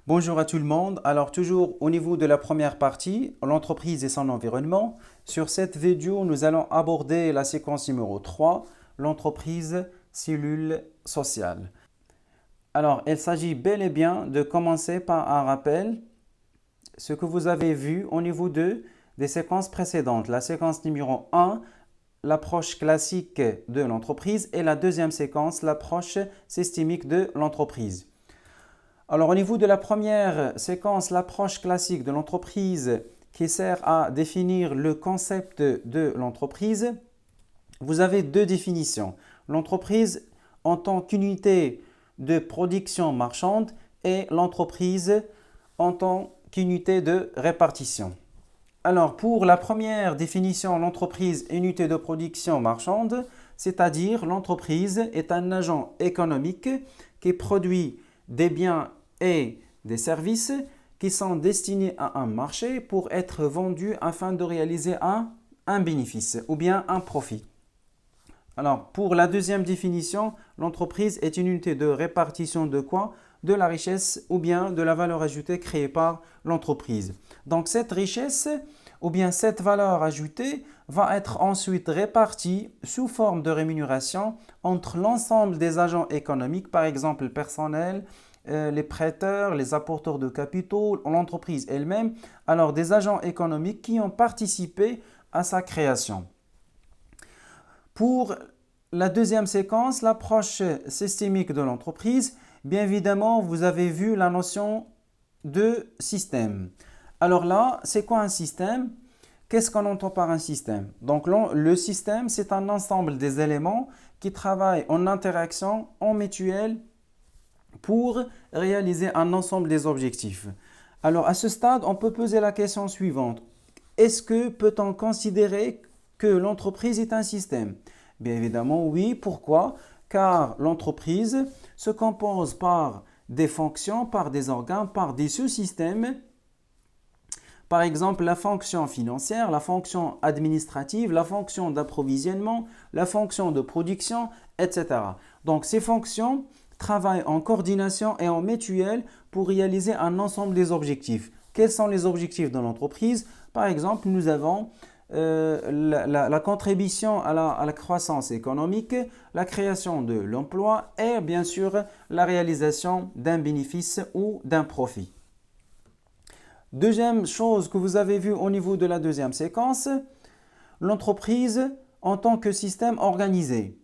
Bonjour à tout le monde. Alors toujours au niveau de la première partie, l'entreprise et son environnement. Sur cette vidéo, nous allons aborder la séquence numéro 3, l'entreprise, cellule sociale. Alors, il s'agit bel et bien de commencer par un rappel, ce que vous avez vu au niveau des séquences précédentes. La séquence numéro 1, l'approche classique de l'entreprise et la deuxième séquence, l'approche systémique de l'entreprise. Alors au niveau de la première séquence, l'approche classique de l'entreprise qui sert à définir le concept de l'entreprise, vous avez deux définitions. L'entreprise en tant qu'unité de production marchande et l'entreprise en tant qu'unité de répartition. Alors pour la première définition, l'entreprise unité de production marchande, c'est-à-dire l'entreprise est un agent économique qui produit des biens et des services qui sont destinés à un marché pour être vendus afin de réaliser un bénéfice ou bien un profit. Alors, pour la deuxième définition, l'entreprise est une unité de répartition de quoi? De la richesse ou bien de la valeur ajoutée créée par l'entreprise. Donc, cette richesse ou bien cette valeur ajoutée va être ensuite répartie sous forme de rémunération entre l'ensemble des agents économiques, par exemple le personnel, les prêteurs, les apporteurs de capitaux, l'entreprise elle-même, alors des agents économiques qui ont participé à sa création. Pour la deuxième séquence, l'approche systémique de l'entreprise, bien évidemment, vous avez vu la notion de système. Alors là, c'est quoi un système? Qu'est-ce qu'on entend par un système? Donc le système, c'est un ensemble des éléments qui travaillent en interaction, en mutuelle, pour réaliser un ensemble des objectifs. Alors à ce stade, on peut poser la question suivante. Est-ce que peut-on considérer que l'entreprise est un système? Bien évidemment oui. Pourquoi? Car l'entreprise se compose par des fonctions, par des organes, par des sous-systèmes. Par exemple, la fonction financière, la fonction administrative, la fonction d'approvisionnement, la fonction de production, etc. Donc ces fonctions travaillent en coordination et en mutuelle pour réaliser un ensemble des objectifs. Quels sont les objectifs de l'entreprise? Par exemple, nous avons la contribution à la croissance économique, la création de l'emploi et bien sûr la réalisation d'un bénéfice ou d'un profit. Deuxième chose que vous avez vue au niveau de la deuxième séquence, l'entreprise en tant que système organisé.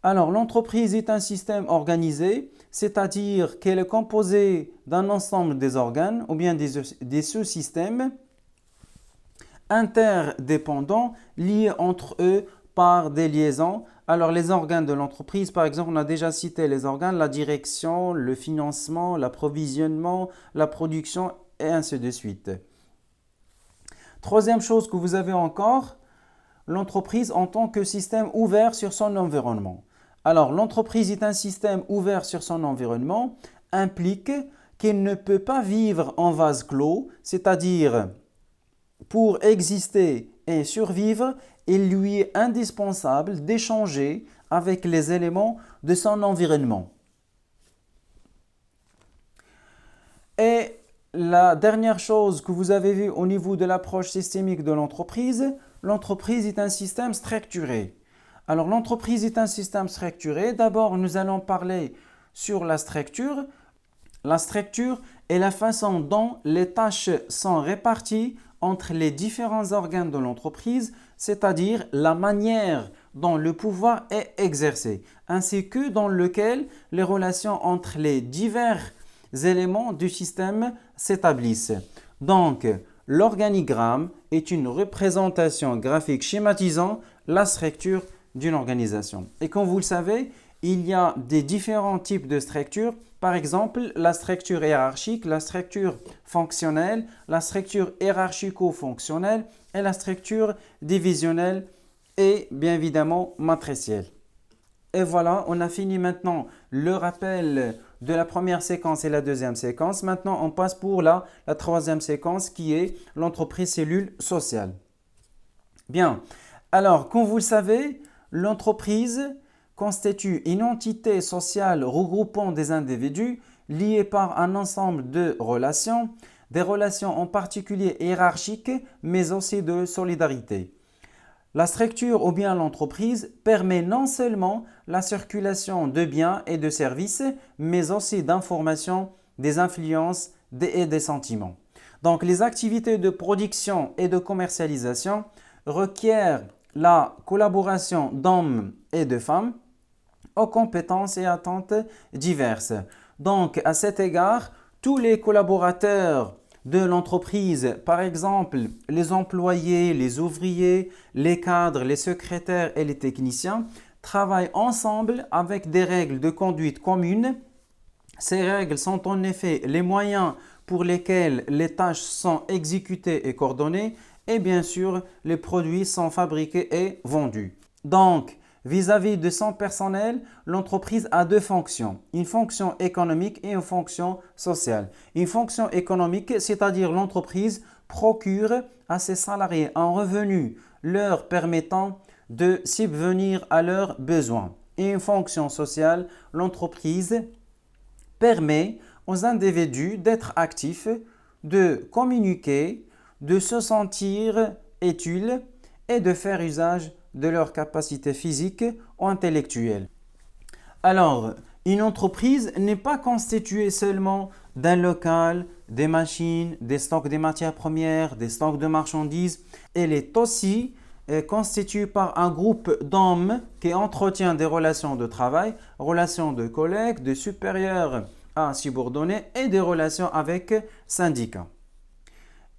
Alors, l'entreprise est un système organisé, c'est-à-dire qu'elle est composée d'un ensemble des organes ou bien des sous-systèmes interdépendants liés entre eux par des liaisons. Alors, les organes de l'entreprise, par exemple, on a déjà cité les organes, la direction, le financement, l'approvisionnement, la production et ainsi de suite. Troisième chose que vous avez encore, l'entreprise en tant que système ouvert sur son environnement. Alors, l'entreprise est un système ouvert sur son environnement, implique qu'elle ne peut pas vivre en vase clos, c'est-à-dire pour exister et survivre, il lui est indispensable d'échanger avec les éléments de son environnement. Et la dernière chose que vous avez vue au niveau de l'approche systémique de l'entreprise est un système structuré. Alors l'entreprise est un système structuré. D'abord, nous allons parler sur la structure. La structure est la façon dont les tâches sont réparties entre les différents organes de l'entreprise, c'est-à-dire la manière dont le pouvoir est exercé, ainsi que dans lequel les relations entre les divers éléments du système s'établissent. Donc, l'organigramme est une représentation graphique schématisant la structure d'une organisation. Et comme vous le savez, il y a des différents types de structures. Par exemple, la structure hiérarchique, la structure fonctionnelle, la structure hiérarchico-fonctionnelle et la structure divisionnelle et bien évidemment matricielle. Et voilà, on a fini maintenant le rappel de la première séquence et la deuxième séquence. Maintenant, on passe pour la troisième séquence qui est l'entreprise cellule sociale. Bien, alors comme vous le savez, l'entreprise constitue une entité sociale regroupant des individus liées par un ensemble de relations, des relations en particulier hiérarchiques, mais aussi de solidarité. La structure ou bien l'entreprise permet non seulement la circulation de biens et de services, mais aussi d'informations, des influences et des sentiments. Donc les activités de production et de commercialisation requièrent la collaboration d'hommes et de femmes aux compétences et attentes diverses. Donc à cet égard, tous les collaborateurs de l'entreprise, par exemple les employés, les ouvriers, les cadres, les secrétaires et les techniciens, travaillent ensemble avec des règles de conduite communes. Ces règles sont en effet les moyens pour lesquels les tâches sont exécutées et coordonnées et bien sûr les produits sont fabriqués et vendus. Donc, vis-à-vis de son personnel, l'entreprise a deux fonctions, une fonction économique et une fonction sociale. Une fonction économique, c'est-à-dire l'entreprise procure à ses salariés un revenu leur permettant de subvenir à leurs besoins. Et une fonction sociale, l'entreprise permet aux individus d'être actifs, de communiquer, de se sentir utiles et de faire usage de leurs capacités physiques ou intellectuelles. Alors, une entreprise n'est pas constituée seulement d'un local, des machines, des stocks de matières premières, des stocks de marchandises. Elle est aussi constituée par un groupe d'hommes qui entretient des relations de travail, relations de collègues, de supérieurs à subordonnés et des relations avec syndicats.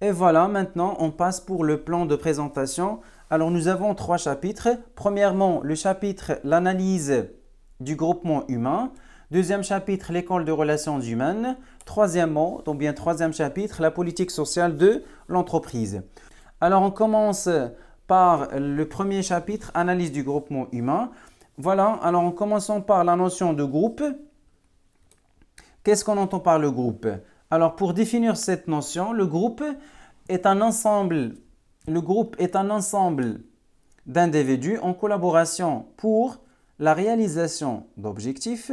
Et voilà, maintenant on passe pour le plan de présentation. Alors nous avons trois chapitres. Premièrement, le chapitre l'analyse du groupement humain. Deuxième chapitre, l'école de relations humaines. Troisièmement, donc bien troisième chapitre, la politique sociale de l'entreprise. Alors on commence par le premier chapitre, analyse du groupement humain. Voilà, alors en commençant par la notion de groupe. Qu'est-ce qu'on entend par le groupe? Alors pour définir cette notion, le groupe est un ensemble d'individus en collaboration pour la réalisation d'objectifs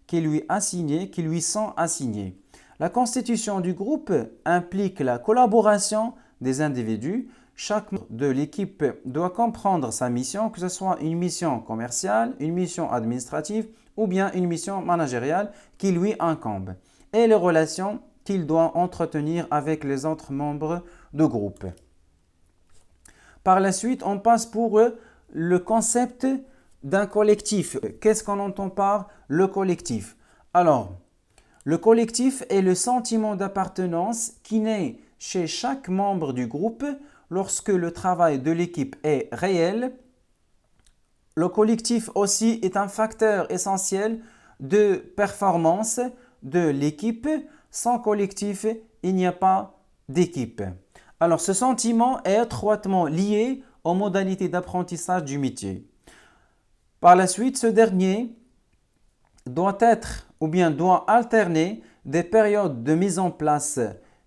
qui lui sont assignés. La constitution du groupe implique la collaboration des individus. Chaque membre de l'équipe doit comprendre sa mission, que ce soit une mission commerciale, une mission administrative ou bien une mission managériale qui lui incombe, et les relations qu'il doit entretenir avec les autres membres du groupe. Par la suite, on passe pour le concept d'un collectif. Qu'est-ce qu'on entend par le collectif? Alors, le collectif est le sentiment d'appartenance qui naît chez chaque membre du groupe lorsque le travail de l'équipe est réel. Le collectif aussi est un facteur essentiel de performance de l'équipe. Sans collectif, il n'y a pas d'équipe. Alors, ce sentiment est étroitement lié aux modalités d'apprentissage du métier. Par la suite, ce dernier doit alterner des périodes de mise en place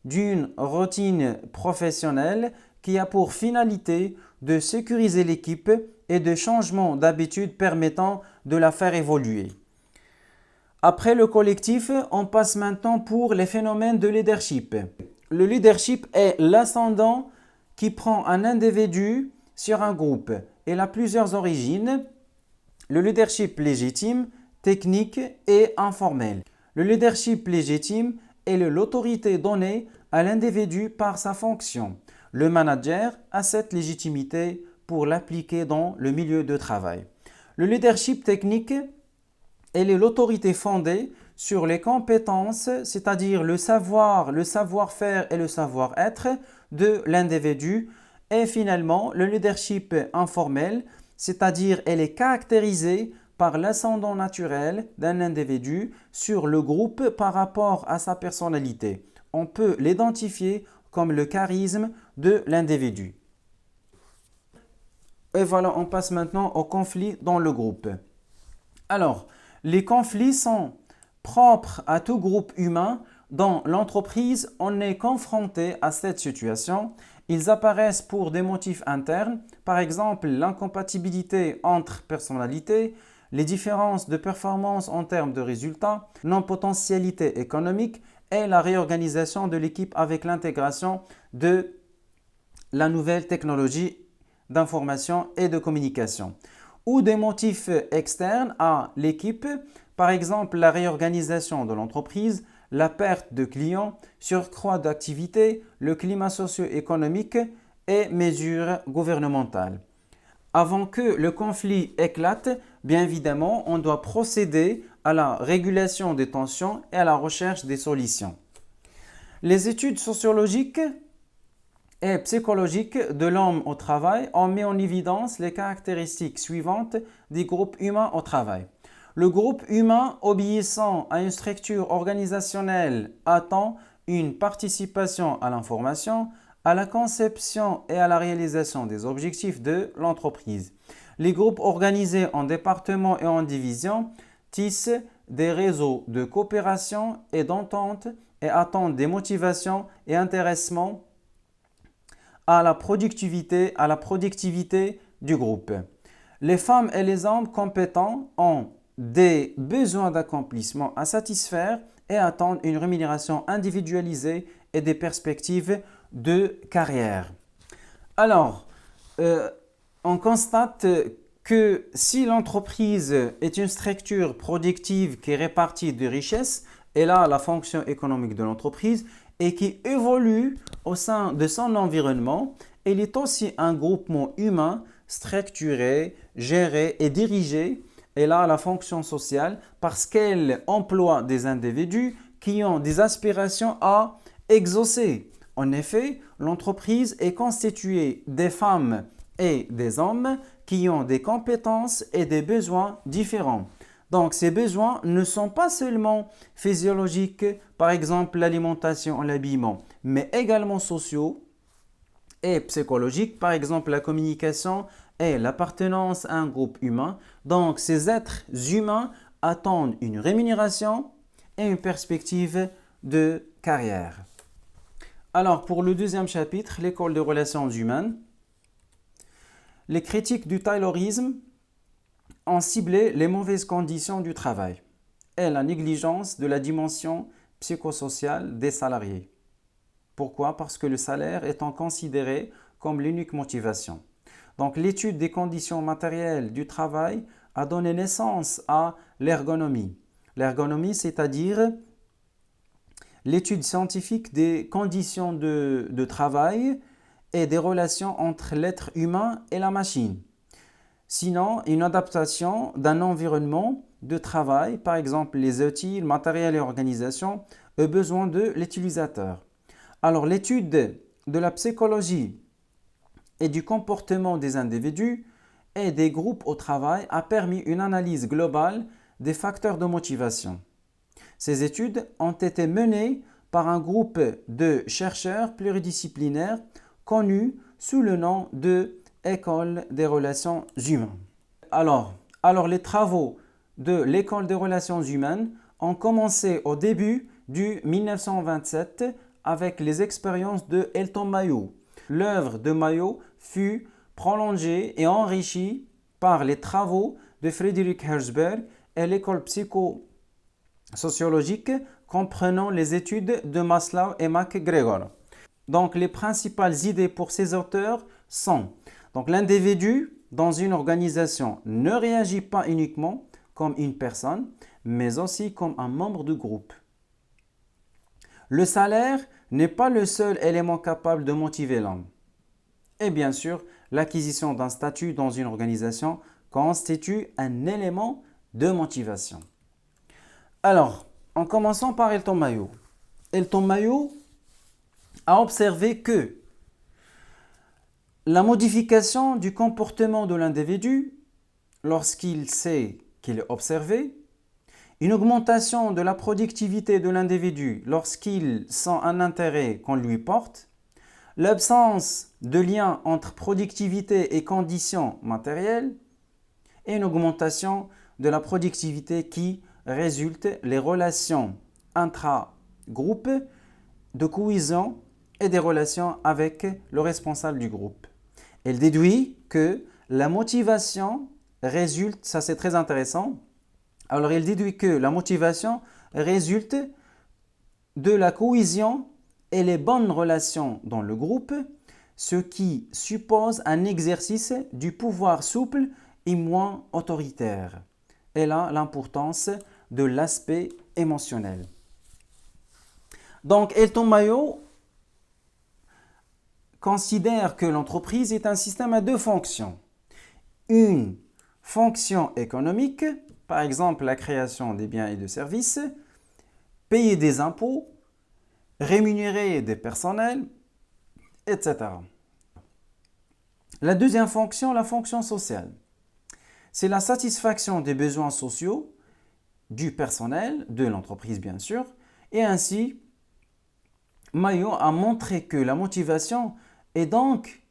d'une routine professionnelle qui a pour finalité de sécuriser l'équipe et de changements d'habitude permettant de la faire évoluer. Après le collectif, on passe maintenant pour les phénomènes de leadership. Le leadership est l'ascendant qui prend un individu sur un groupe. Il a plusieurs origines. Le leadership légitime, technique et informel. Le leadership légitime est l'autorité donnée à l'individu par sa fonction. Le manager a cette légitimité pour l'appliquer dans le milieu de travail. Le leadership technique est l'autorité fondée sur les compétences, c'est-à-dire le savoir-faire et le savoir-être de l'individu. Et finalement, le leadership informel, c'est-à-dire elle est caractérisée par l'ascendant naturel d'un individu sur le groupe par rapport à sa personnalité. On peut l'identifier comme le charisme de l'individu. Et voilà, on passe maintenant aux conflits dans le groupe. Alors, les conflits sont propres à tout groupe humain. Dans l'entreprise, on est confronté à cette situation. Ils apparaissent pour des motifs internes, par exemple l'incompatibilité entre personnalités, les différences de performance en termes de résultats, non-potentialité économique et la réorganisation de l'équipe avec l'intégration de la nouvelle technologie d'information et de communication. Ou des motifs externes à l'équipe, par exemple la réorganisation de l'entreprise, la perte de clients, surcroît d'activité, le climat socio-économique et mesures gouvernementales. Avant que le conflit éclate, bien évidemment, on doit procéder à la régulation des tensions et à la recherche des solutions. Les études sociologiques et psychologiques de l'homme au travail ont mis en évidence les caractéristiques suivantes des groupes humains au travail. Le groupe humain obéissant à une structure organisationnelle attend une participation à l'information, à la conception et à la réalisation des objectifs de l'entreprise. Les groupes organisés en départements et en divisions tissent des réseaux de coopération et d'entente et attendent des motivations et intéressements à la productivité du groupe. Les femmes et les hommes compétents ont des besoins d'accomplissement à satisfaire et attendent une rémunération individualisée et des perspectives de carrière. Alors, on constate que si l'entreprise est une structure productive qui répartit des richesses, elle a la fonction économique de l'entreprise et qui évolue au sein de son environnement, elle est aussi un groupement humain structuré, géré et dirigé. Elle a la fonction sociale parce qu'elle emploie des individus qui ont des aspirations à exaucer. En effet, l'entreprise est constituée des femmes et des hommes qui ont des compétences et des besoins différents. Donc, ces besoins ne sont pas seulement physiologiques, par exemple l'alimentation et l'habillement, mais également sociaux et psychologiques, par exemple la communication et l'appartenance à un groupe humain. Donc, ces êtres humains attendent une rémunération et une perspective de carrière. Alors, pour le deuxième chapitre, l'école des relations humaines, les critiques du taylorisme ont ciblé les mauvaises conditions du travail et la négligence de la dimension psychosociale des salariés. Pourquoi? Parce que le salaire étant considéré comme l'unique motivation. Donc, l'étude des conditions matérielles du travail a donné naissance à l'ergonomie. L'ergonomie, c'est-à-dire l'étude scientifique des conditions de travail et des relations entre l'être humain et la machine. Sinon, une adaptation d'un environnement de travail, par exemple les outils, le matériel et l'organisation, a besoin de l'utilisateur. Alors, l'étude de la psychologie et du comportement des individus et des groupes au travail a permis une analyse globale des facteurs de motivation. Ces études ont été menées par un groupe de chercheurs pluridisciplinaires connus sous le nom de École des relations humaines. Alors, les travaux de l'École des relations humaines ont commencé au début du 1927 avec les expériences de Elton Mayo. L'œuvre de Mayo fut prolongée et enrichie par les travaux de Frédéric Herzberg et l'école psychosociologique comprenant les études de Maslow et MacGregor. Donc, les principales idées pour ces auteurs sont donc l'individu dans une organisation ne réagit pas uniquement comme une personne, mais aussi comme un membre du groupe. Le salaire n'est pas le seul élément capable de motiver l'homme. Et bien sûr, l'acquisition d'un statut dans une organisation constitue un élément de motivation. Alors, en commençant par Elton Mayo. Elton Mayo a observé que la modification du comportement de l'individu lorsqu'il sait qu'il est observé, une augmentation de la productivité de l'individu lorsqu'il sent un intérêt qu'on lui porte, l'absence de lien entre productivité et conditions matérielles et une augmentation de la productivité qui résulte les relations intra-groupe, de cohésion et des relations avec le responsable du groupe. Elle déduit que la motivation résulte, ça c'est très intéressant, alors il déduit que la motivation résulte de la cohésion et les bonnes relations dans le groupe, ce qui suppose un exercice du pouvoir souple et moins autoritaire. Et là, l'importance de l'aspect émotionnel. Donc, Elton Mayo considère que l'entreprise est un système à deux fonctions. Une fonction économique, par exemple la création des biens et de services, payer des impôts, rémunérer des personnels, etc. La deuxième fonction, la fonction sociale, c'est la satisfaction des besoins sociaux du personnel, de l'entreprise bien sûr, et ainsi, Mayo a montré que la motivation et donc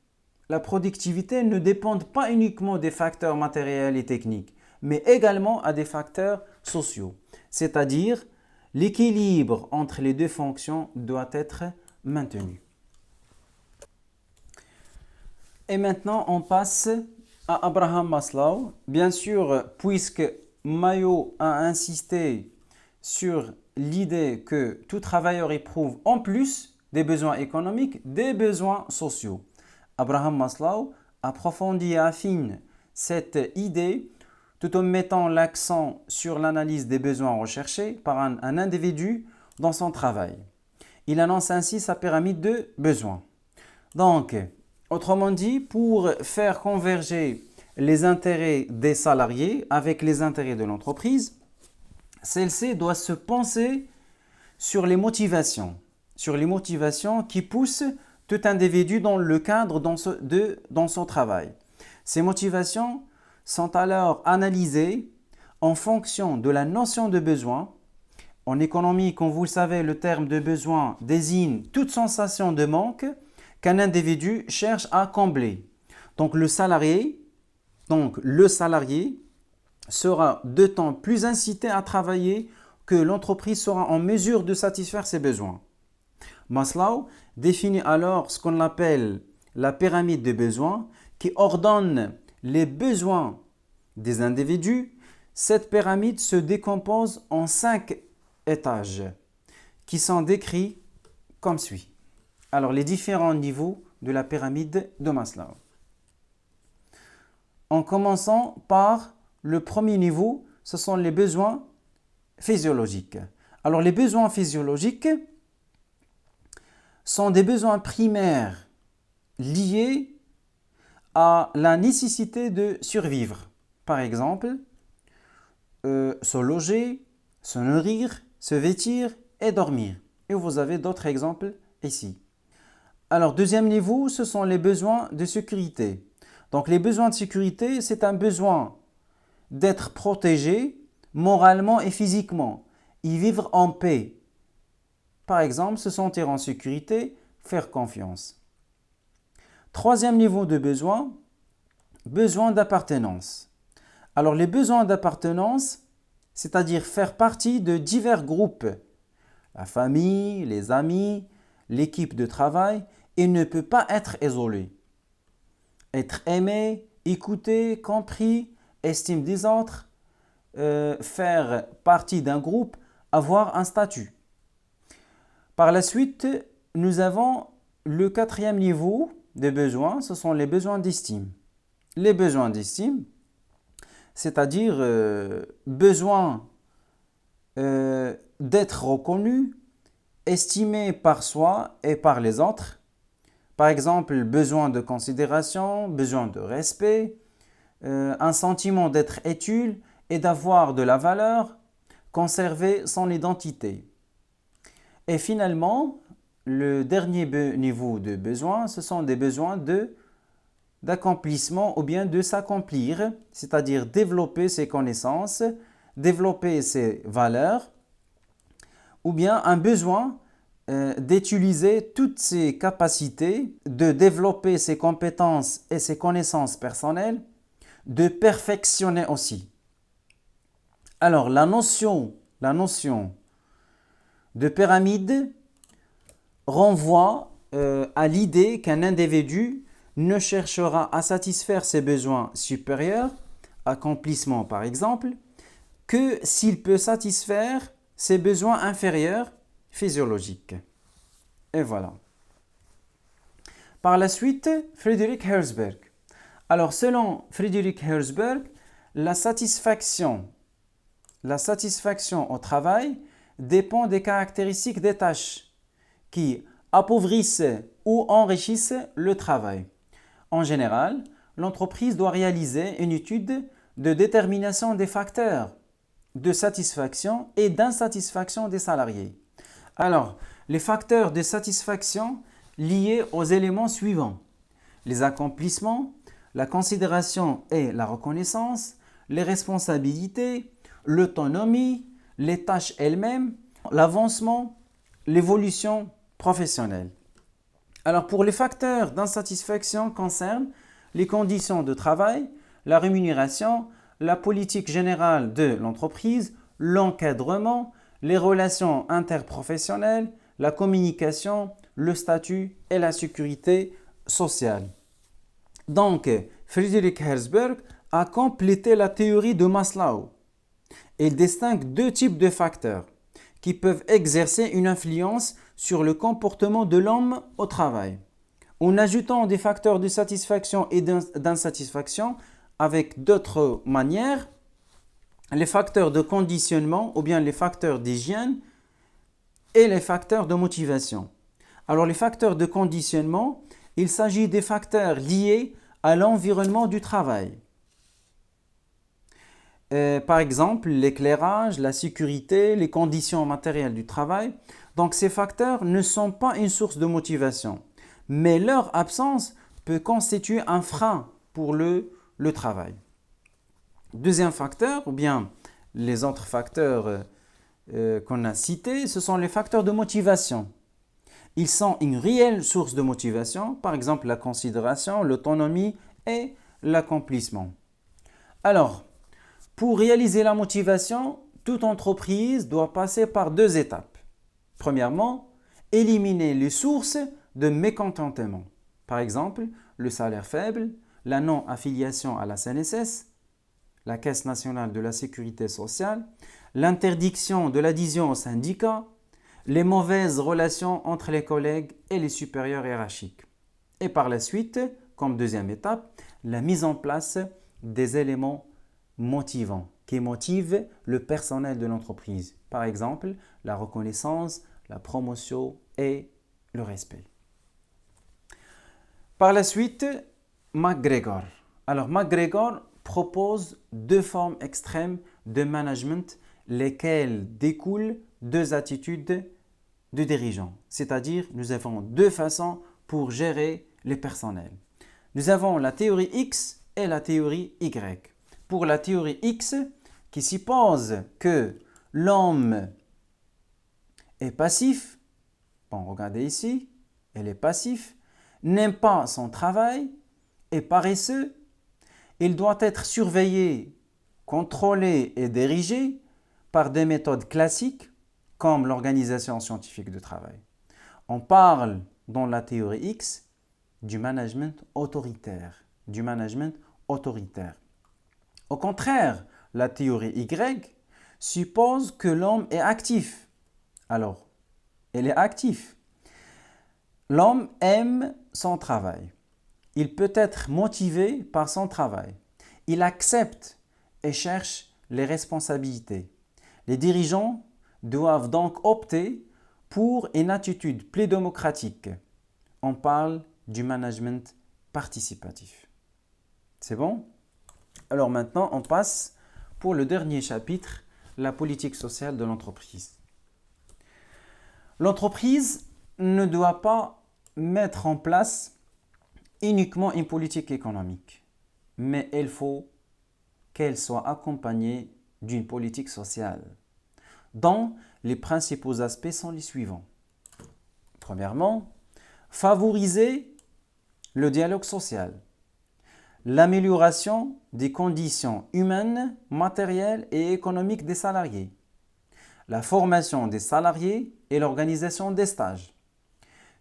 la productivité ne dépendent pas uniquement des facteurs matériels et techniques, mais également à des facteurs sociaux, c'est-à-dire l'équilibre entre les deux fonctions doit être maintenu. Et maintenant, on passe à Abraham Maslow. Bien sûr, puisque Mayo a insisté sur l'idée que tout travailleur éprouve en plus des besoins économiques, des besoins sociaux. Abraham Maslow approfondit et affine cette idée tout en mettant l'accent sur l'analyse des besoins recherchés par un individu dans son travail. Il annonce ainsi sa pyramide de besoins. Donc, autrement dit, pour faire converger les intérêts des salariés avec les intérêts de l'entreprise, celle-ci doit se penser sur les motivations qui poussent tout individu dans le cadre dans son travail. Ces motivations sont alors analysées en fonction de la notion de besoin. En économie, comme vous le savez, le terme de besoin désigne toute sensation de manque qu'un individu cherche à combler. Donc le salarié sera d'autant plus incité à travailler que l'entreprise sera en mesure de satisfaire ses besoins. Maslow définit alors ce qu'on appelle la pyramide des besoins qui ordonne les besoins des individus. Cette pyramide se décompose en 5 étages qui sont décrits comme suit. Alors, les différents niveaux de la pyramide de Maslow. En commençant par le premier niveau, ce sont les besoins physiologiques. Alors, les besoins physiologiques sont des besoins primaires liés à la nécessité de survivre. Par exemple, se loger, se nourrir, se vêtir et dormir. Et vous avez d'autres exemples ici. Alors, deuxième niveau, ce sont les besoins de sécurité. Donc, les besoins de sécurité, c'est un besoin d'être protégé moralement et physiquement, y vivre en paix. Par exemple, se sentir en sécurité, faire confiance. Troisième niveau de besoin, besoin d'appartenance. Alors, les besoins d'appartenance, c'est-à-dire faire partie de divers groupes, la famille, les amis, l'équipe de travail, et ne peut pas être isolé. Être aimé, écouté, compris, estime des autres, faire partie d'un groupe, avoir un statut. Par la suite, nous avons le quatrième niveau des besoins, ce sont les besoins d'estime. Les besoins d'estime, c'est-à-dire besoin d'être reconnu, estimé par soi et par les autres. Par exemple, besoin de considération, besoin de respect, un sentiment d'être utile et d'avoir de la valeur, conserver son identité. Et finalement, le dernier niveau de besoin, ce sont des besoins d'accomplissement ou bien de s'accomplir, c'est-à-dire développer ses connaissances, développer ses valeurs, ou bien un besoin d'utiliser toutes ses capacités, de développer ses compétences et ses connaissances personnelles, de perfectionner aussi. Alors, la notion de pyramide renvoie à l'idée qu'un individu ne cherchera à satisfaire ses besoins supérieurs accomplissement par exemple, que s'il peut satisfaire ses besoins inférieurs physiologiques. Et voilà. Par la suite, Friedrich Herzberg. Alors, selon Friedrich Herzberg, la satisfaction au travail dépend des caractéristiques des tâches qui appauvrissent ou enrichissent le travail. En général, l'entreprise doit réaliser une étude de détermination des facteurs de satisfaction et d'insatisfaction des salariés. Alors, les facteurs de satisfaction liés aux éléments suivants: les accomplissements, la considération et la reconnaissance, les responsabilités, l'autonomie, les tâches elles-mêmes, l'avancement, l'évolution professionnelle. Alors, pour les facteurs d'insatisfaction concernent les conditions de travail, la rémunération, la politique générale de l'entreprise, l'encadrement, les relations interprofessionnelles, la communication, le statut et la sécurité sociale. Donc, Friedrich Herzberg a complété la théorie de Maslow. Il distingue deux types de facteurs qui peuvent exercer une influence sur le comportement de l'homme au travail, en ajoutant des facteurs de satisfaction et d'insatisfaction avec d'autres manières, les facteurs de conditionnement ou bien les facteurs d'hygiène et les facteurs de motivation. Alors les facteurs de conditionnement, il s'agit des facteurs liés à l'environnement du travail. Par exemple, l'éclairage, la sécurité, les conditions matérielles du travail. Donc ces facteurs ne sont pas une source de motivation, mais leur absence peut constituer un frein pour le travail. Deuxième facteur, ou bien les autres facteurs qu'on a cités, ce sont les facteurs de motivation. Ils sont une réelle source de motivation, par exemple la considération, l'autonomie et l'accomplissement. Alors, pour réaliser la motivation, toute entreprise doit passer par deux étapes. Premièrement, éliminer les sources de mécontentement. Par exemple, le salaire faible, la non-affiliation à la CNSS, la Caisse nationale de la sécurité sociale, l'interdiction de l'adhésion au syndicat, les mauvaises relations entre les collègues et les supérieurs hiérarchiques. Et par la suite, comme deuxième étape, la mise en place des éléments motivants qui motivent le personnel de l'entreprise. Par exemple, la reconnaissance, la promotion et le respect. Par la suite, McGregor. Alors, McGregor propose deux formes extrêmes de management, lesquelles découlent deux attitudes de dirigeants. C'est-à-dire, nous avons deux façons pour gérer les personnels. Nous avons la théorie X et la théorie Y. Pour la théorie X, qui suppose que l'homme est passif, bon, regardez ici, elle est passif, n'aime pas son travail, est paresseux, il doit être surveillé, contrôlé et dirigé par des méthodes classiques comme l'organisation scientifique de travail. On parle dans la théorie X du management autoritaire. Au contraire, la théorie Y suppose que l'homme est actif. Alors, il est actif. L'homme aime son travail. Il peut être motivé par son travail. Il accepte et cherche les responsabilités. Les dirigeants doivent donc opter pour une attitude plus démocratique. On parle du management participatif. C'est bon? Alors maintenant, on passe pour le dernier chapitre, la politique sociale de l'entreprise. L'entreprise ne doit pas mettre en place uniquement une politique économique, mais il faut qu'elle soit accompagnée d'une politique sociale, dont les principaux aspects sont les suivants. Premièrement, favoriser le dialogue social, l'amélioration des conditions humaines, matérielles et économiques des salariés, la formation des salariés et l'organisation des stages,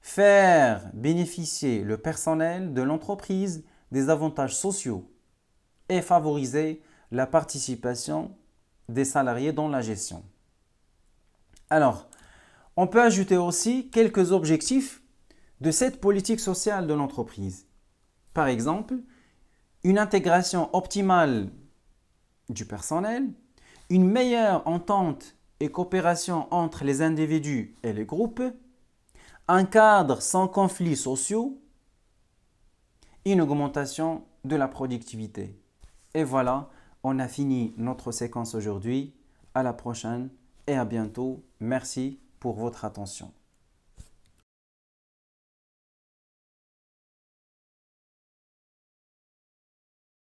faire bénéficier le personnel de l'entreprise des avantages sociaux et favoriser la participation des salariés dans la gestion. Alors, on peut ajouter aussi quelques objectifs de cette politique sociale de l'entreprise. Par exemple, une intégration optimale du personnel, une meilleure entente et coopération entre les individus et les groupes, un cadre sans conflits sociaux, une augmentation de la productivité. Et voilà, on a fini notre séquence aujourd'hui. À la prochaine et à bientôt. Merci pour votre attention.